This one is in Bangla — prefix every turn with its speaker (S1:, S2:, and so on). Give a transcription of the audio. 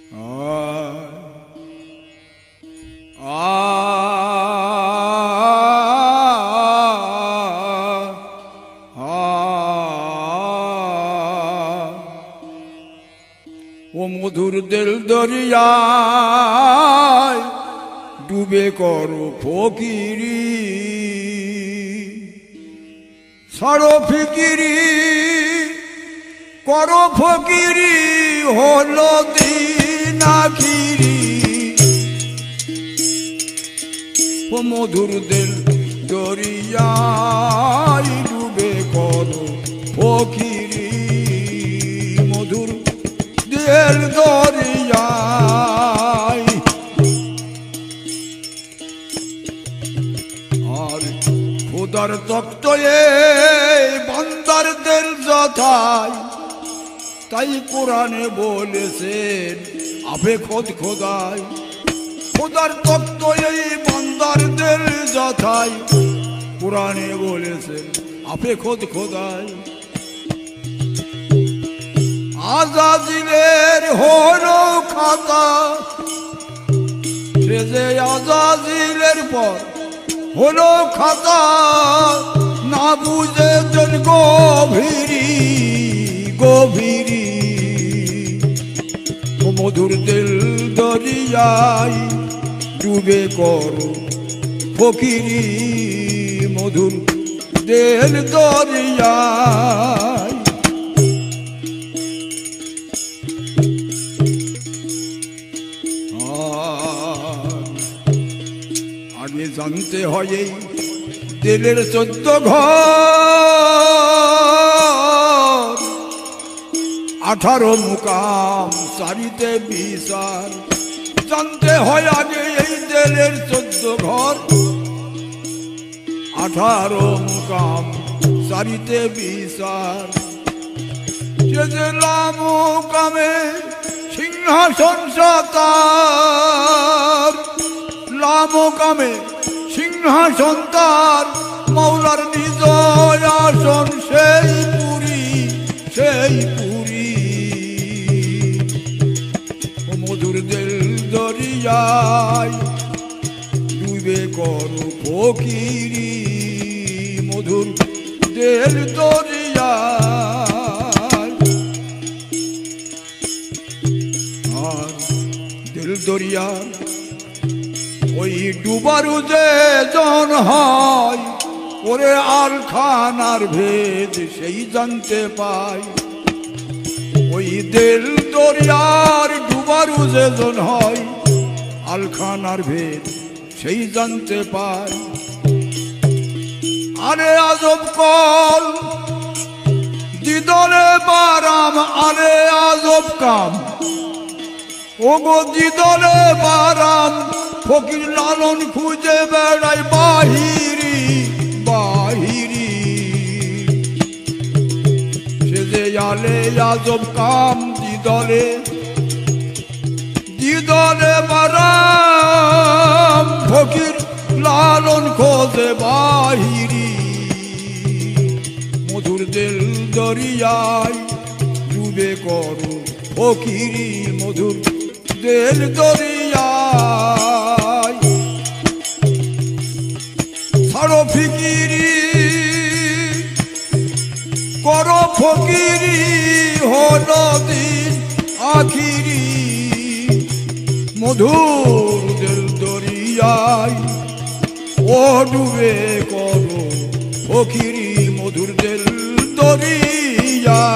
S1: ও মধুর দিল দরিয়ায় ডুবে করো ফকিরি, ছাড়ো ফিকিরি করো ফকিরি, হলো দিন আখিরি। ও মধুর দিল দরিয়ায় ডুবে করো ফকিরি, মধুর দিল দরিয়ায়। আর খোদার তক্তয়ে বান্দার দিল যথায়, তাই কোরআনে বলেছেন আপে খোদ খোদাই। খোদার তক্তয়ে বান্দার দিল যথায়, কোরআনে বলেছেন আপে খোদ খোদাই। আজাজিলের হলো খাতা, সে যে আজাজিলের পর হলো খাতা, না বুঝে জন গভীরি গভীরি। ও মধুর দিল দরিয়ায় ডুবে করো ফকিরি, মধুর দিল দরিয়ায়। আগে জানতে হয় দিলের 14 ঘর, 18 মুকাম চারিতে বিচার। জানতে হয় আগে এই দিলের 14 ঘর, 18 মুকাম চারিতে বিচার। যে যে লামুকামে সিংহাসন সাতার, লামুকামে সিংহাসন তার, মৌলার নিজ আসন সেই পুরী সেই পুরী। ও মধুর দিল দরিয়ায় ডুবে করো ফকিরি, মধুর দিল দরিয়ায়। আর দিল দরিয়ায় ওই ডুবারু যে জন হয়, ওরে আলখানার ভেদ সেই জানতে পাই। ওই দিল দরিয়ার ডুবারু যে জন হয়, আলখানার ভেদ সেই জানতে পাই। আরে আজব কল দিদলে বারাম, আরে আজব কাম ও গো দিদলে বারাম। ফকির লালন খুঁজে বেড়াই বাহিরি বাহিরি, সে যে আলে আজব কাম দিদলে দিদলে বারাম। ফকির লালন খোঁজে বাহিরি, মধুর দিল দরিয়ায় ডুবে করো ফকিরি, মধুর দিল দরিয়ায়। ছাড়ো ফিকিরি করো ফকিরি, হলো দিন আখিরি। মধুর দিল দরিয়ায় ও ডুবে করো ফকিরি, মধুর দিল দরিয়ায়।